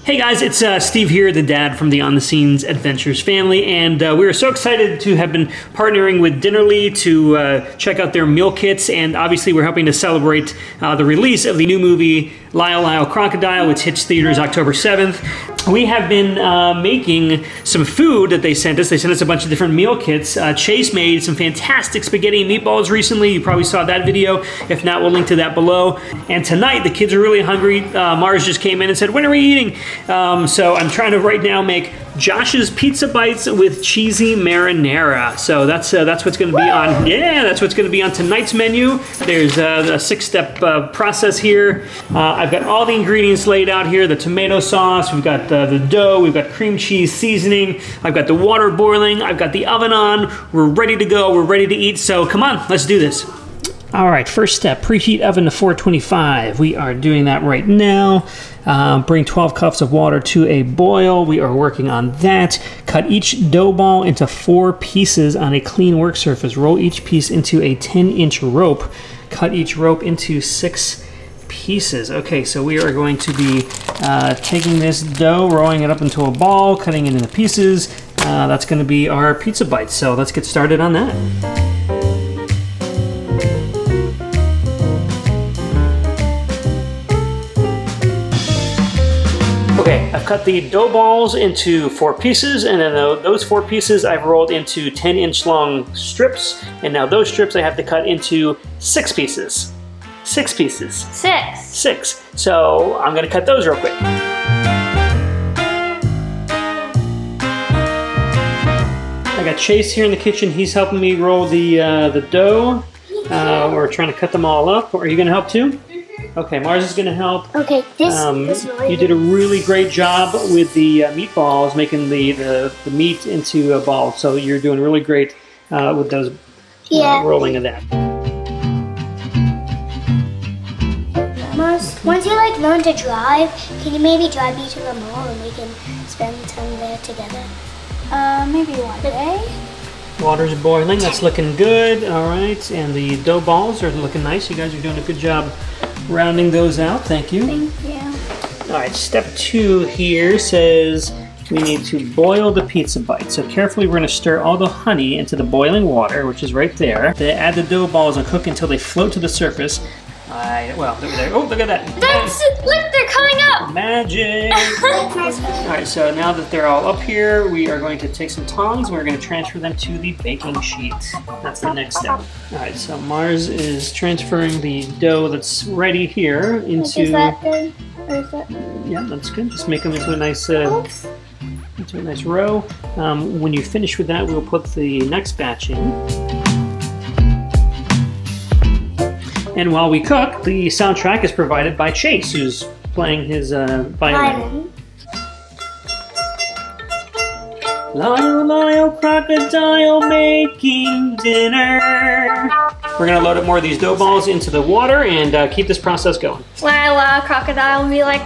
Hey guys, it's Steve here, the dad from the On the Scenes Adventures family, and we are so excited to have been partnering with Dinnerly to check out their meal kits, and obviously we're helping to celebrate the release of the new movie Lyle Lyle Crocodile, which hits theaters October 7th. We have been making some food that they sent us. They sent us a bunch of different meal kits. Chase made some fantastic spaghetti and meatballs recently. You probably saw that video. If not, we'll link to that below. And tonight, the kids are really hungry. Mars just came in and said, when are we eating? So I'm trying to right now make Josh's Pizza Bites with Cheesy Marinara. So that's what's going to be on. Yeah, that's what's going to be on tonight's menu. There's a 6-step process here. I've got all the ingredients laid out here. The tomato sauce. We've got the dough. We've got cream cheese seasoning. I've got the water boiling. I've got the oven on. We're ready to go. We're ready to eat. So come on, let's do this. All right, first step, preheat oven to 425. We are doing that right now. Bring 12 cups of water to a boil. We are working on that. Cut each dough ball into 4 pieces on a clean work surface. Roll each piece into a 10-inch rope. Cut each rope into 6 pieces. Okay, so we are going to be taking this dough, rolling it up into a ball, cutting it into pieces. That's going to be our pizza bites. So let's get started on that. Okay, I've cut the dough balls into 4 pieces, and then those 4 pieces I've rolled into 10-inch long strips, and now those strips I have to cut into 6 pieces. 6 pieces. 6. So I'm gonna cut those real quick. I got Chase here in the kitchen. He's helping me roll the dough. We're trying to cut them all up. Are you gonna help too? Okay, Mars is going to help. Okay, this you did a really great job with the meatballs, making the meat into a ball. So you're doing really great with those rolling of that. Mars, once you learn to drive, can you maybe drive me to the mall and we can spend time there together? Maybe one day. Water's boiling. That's looking good. All right, and the dough balls are looking nice. You guys are doing a good job rounding those out. Thank you. Thank you. All right, step 2 here says we need to boil the pizza bites. So carefully we're going to stir all the honey into the boiling water, which is right there. Then add the dough balls and cook until they float to the surface. Well, look there. Oh, look at that. Look, they're coming up. Magic. All right, so now that they're all up here, we are going to take some tongs and we're going to transfer them to the baking sheet. That's the next step. All right, so Mars is transferring the dough that's ready here into... Is that good? Or is that... Yeah, that's good. Just make them into a nice row. When you finish with that, we'll put the next batch in. And while we cook, the soundtrack is provided by Chase, who's playing his violin. Lyle, Lyle, Crocodile making dinner. We're gonna load up more of these dough balls into the water and keep this process going. Lyle, Crocodile will be like...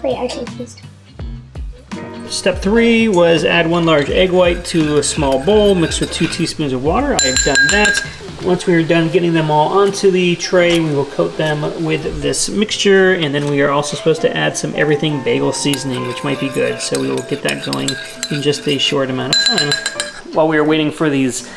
Wait, actually, please. Step 3 was add 1 large egg white to a small bowl, mixed with 2 teaspoons of water. I have done that. Once we are done getting them all onto the tray, we will coat them with this mixture, and then we are also supposed to add some everything bagel seasoning, which might be good. So we will get that going in just a short amount of time. While we are waiting for these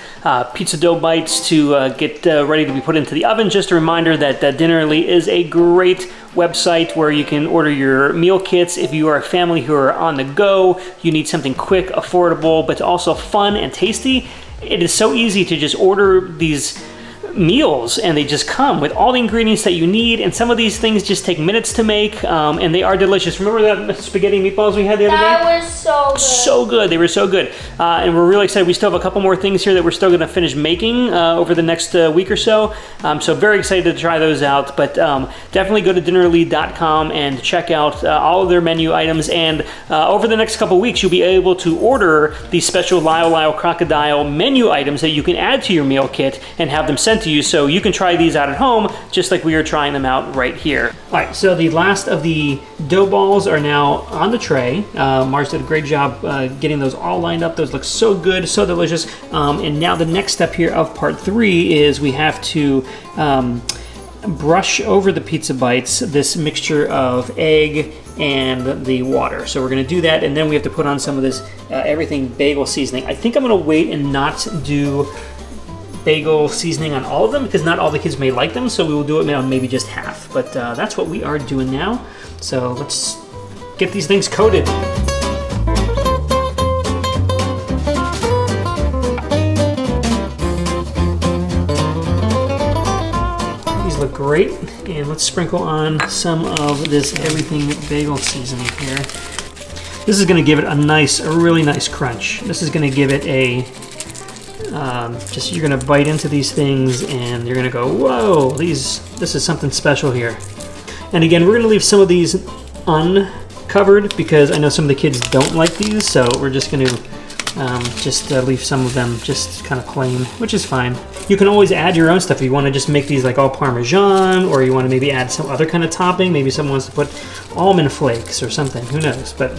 pizza dough bites to get ready to be put into the oven, just a reminder that Dinnerly is a great website where you can order your meal kits. If you are a family who are on the go, you need something quick, affordable, but also fun and tasty. It is so easy to just order these meals and they just come with all the ingredients that you need, and some of these things just take minutes to make, and they are delicious. Remember that spaghetti meatballs we had the other day? That was so good. So good. They were so good. And we're really excited. We still have a couple more things here that we're still going to finish making over the next week or so. So very excited to try those out. But definitely go to dinnerly.com and check out all of their menu items. And over the next couple weeks, you'll be able to order these special Lyle Lyle Crocodile menu items that you can add to your meal kit and have them sent to you, so you can try these out at home just like we are trying them out right here. All right, so the last of the dough balls are now on the tray. Mars did a great job getting those all lined up. Those look so good, so delicious. And now the next step here of part 3 is we have to brush over the pizza bites this mixture of egg and the water. So we're gonna do that, and then we have to put on some of this everything bagel seasoning. I think I'm gonna wait and not do bagel seasoning on all of them because not all the kids may like them, so we will do it on maybe just half. But that's what we are doing now. So let's get these things coated. These look great, and let's sprinkle on some of this everything bagel seasoning here. This is going to give it a really nice crunch. This is going to give it a you're going to bite into these things and you're going to go, whoa, this is something special here. And again, we're going to leave some of these uncovered because I know some of the kids don't like these, so we're just going to leave some of them just kind of plain, which is fine. You can always add your own stuff if you want to just make these like all Parmesan, or you want to maybe add some other kind of topping. Maybe someone wants to put almond flakes or something, who knows. But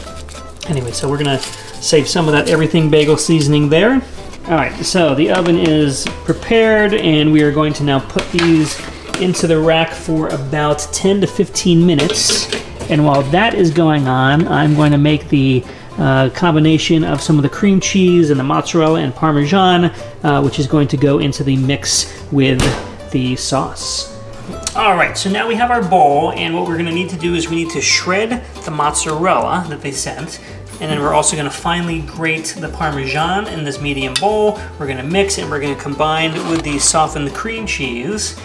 anyway, so we're going to save some of that everything bagel seasoning there. All right, so the oven is prepared, and we are going to now put these into the rack for about 10 to 15 minutes. And while that is going on, I'm going to make the combination of some of the cream cheese and the mozzarella and Parmesan, which is going to go into the mix with the sauce. All right, so now we have our bowl, and what we're gonna need to do is we need to shred the mozzarella that they sent, and then we're also gonna finely grate the Parmesan in this medium bowl. We're gonna mix, and we're gonna combine with the softened cream cheese,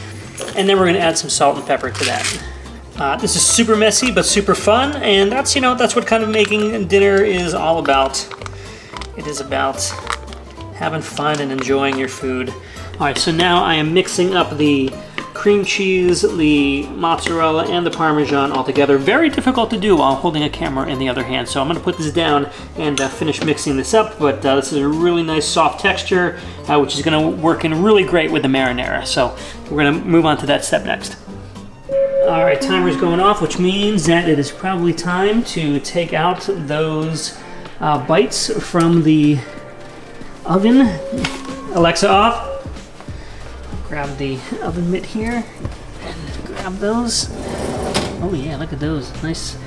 and then we're gonna add some salt and pepper to that. This is super messy, but super fun, and that's, you know, that's what kind of making dinner is all about. It is about having fun and enjoying your food. All right, so now I am mixing up the cream cheese, the mozzarella, and the Parmesan all together. Very difficult to do while holding a camera in the other hand. So I'm gonna put this down and finish mixing this up, but this is a really nice soft texture, which is gonna work in really great with the marinara. So we're gonna move on to that step next. All right, timer's going off, which means that it is probably time to take out those bites from the oven. Alexa, off. Grab the oven mitt here and grab those. Oh yeah, look at those. Nice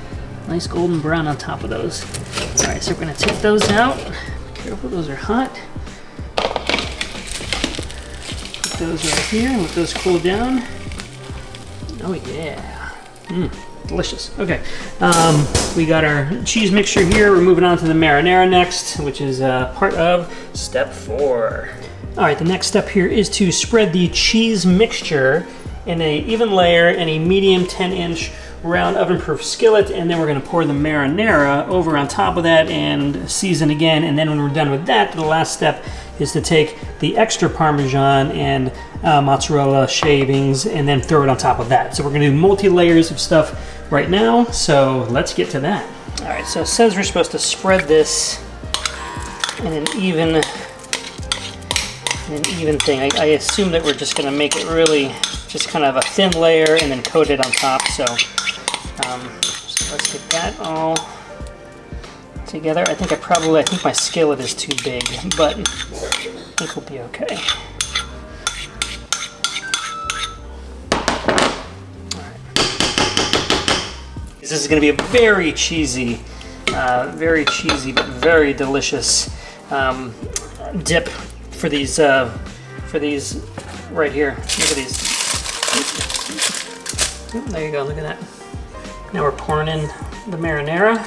golden brown on top of those. All right, so we're gonna take those out. Be careful, those are hot. Put those right here and let those cool down. Oh yeah, delicious. Okay, we got our cheese mixture here. We're moving on to the marinara next, which is part of step 4. All right, the next step here is to spread the cheese mixture in a even layer in a medium 10-inch round oven-proof skillet, and then we're gonna pour the marinara over on top of that and season again. And then when we're done with that, the last step is to take the extra Parmesan and mozzarella shavings and then throw it on top of that. So we're gonna do multi-layers of stuff right now, so let's get to that. All right, so it says we're supposed to spread this in an even thing. I assume that we're just gonna make it really just kind of a thin layer and then coat it on top. So, so let's get that all together. I think my skillet is too big, but I think we'll be okay. All right. This is gonna be a very cheesy but very delicious dip for these right here. Look at these. Oop, there you go, look at that. Now we're pouring in the marinara.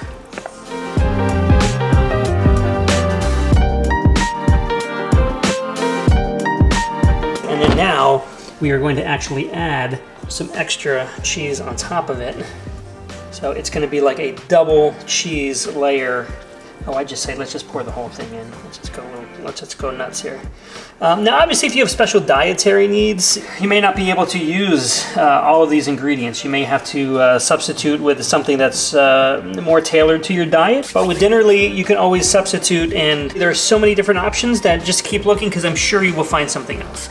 And then now we are going to actually add some extra cheese on top of it. So it's going to be like a double cheese layer. Oh, I just say let's just pour the whole thing in. Let's just go nuts here. Now, obviously, if you have special dietary needs, you may not be able to use all of these ingredients. You may have to substitute with something that's more tailored to your diet. But with Dinnerly, you can always substitute, and there are so many different options that just keep looking because I'm sure you will find something else.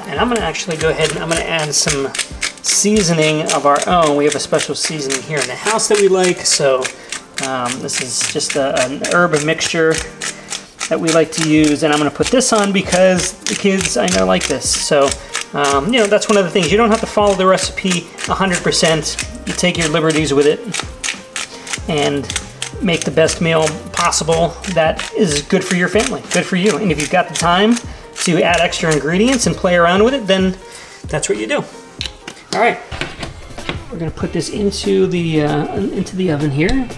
And I'm going to actually go ahead and I'm going to add some seasoning of our own. We have a special seasoning here in the house that we like, so this is just an herb mixture that we like to use, and I'm going to put this on because the kids I know like this. So, you know, that's one of the things. You don't have to follow the recipe 100%. You take your liberties with it. and make the best meal possible that is good for your family, good for you. And if you've got the time to add extra ingredients and play around with it, then that's what you do. All right, we're gonna put this into the oven here.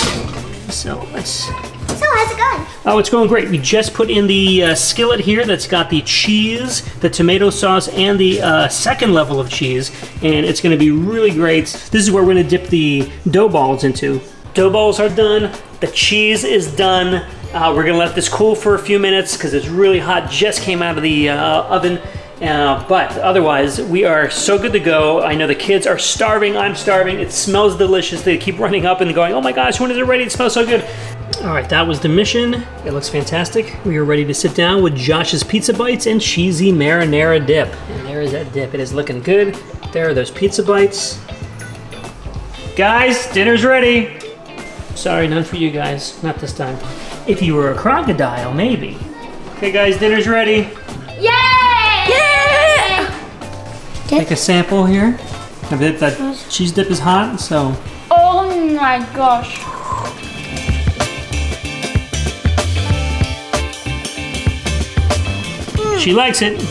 So let's. So how's it going? Oh, it's going great. We just put in the skillet here that's got the cheese, the tomato sauce, and the second level of cheese, and it's going to be really great. This is where we're going to dip the dough balls into. Dough balls are done. The cheese is done. We're going to let this cool for a few minutes because it's really hot. Just came out of the oven. But otherwise, we are so good to go. I know the kids are starving. I'm starving. It smells delicious. They keep running up and going, oh my gosh, when is it ready? It smells so good. All right, that was the mission. It looks fantastic. We are ready to sit down with Josh's Pizza Bites and Cheesy Marinara Dip. And there is that dip. It is looking good. There are those pizza bites. Guys, dinner's ready. Sorry, none for you guys. Not this time. If you were a crocodile, maybe. Okay, guys, dinner's ready. Yay! Yay! Take a sample here. That cheese dip is hot, so. Oh my gosh. She likes it.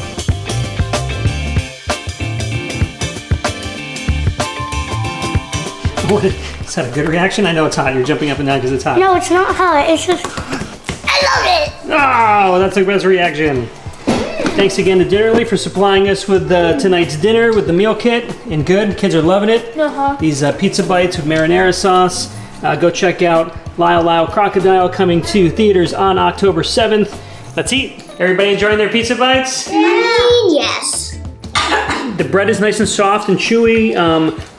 Is that a good reaction? I know it's hot. You're jumping up and down because it's hot. No, it's not hot. It's just, I love it. Oh, that's the best reaction. Thanks again to Dinnerly for supplying us with tonight's dinner with the meal kit. And good, kids are loving it. These pizza bites with marinara sauce. Go check out Lyle Lyle Crocodile, coming to theaters on October 7th. Let's eat. Everybody enjoying their pizza bites? Yes. The bread is nice and soft and chewy.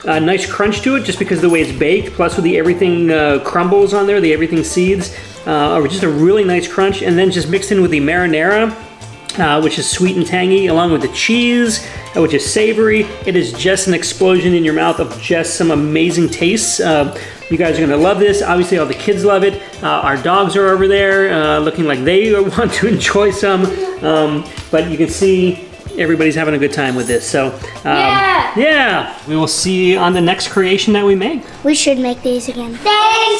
A nice crunch to it just because of the way it's baked. Plus with the everything crumbles on there, the everything seeds. Just a really nice crunch. And then just mixed in with the marinara, which is sweet and tangy, along with the cheese, which is savory. It is just an explosion in your mouth of just some amazing tastes. You guys are gonna love this. Obviously all the kids love it. Our dogs are over there looking like they want to enjoy some. But you can see everybody's having a good time with this. So yeah, we will see you on the next creation that we make. We should make these again. Thanks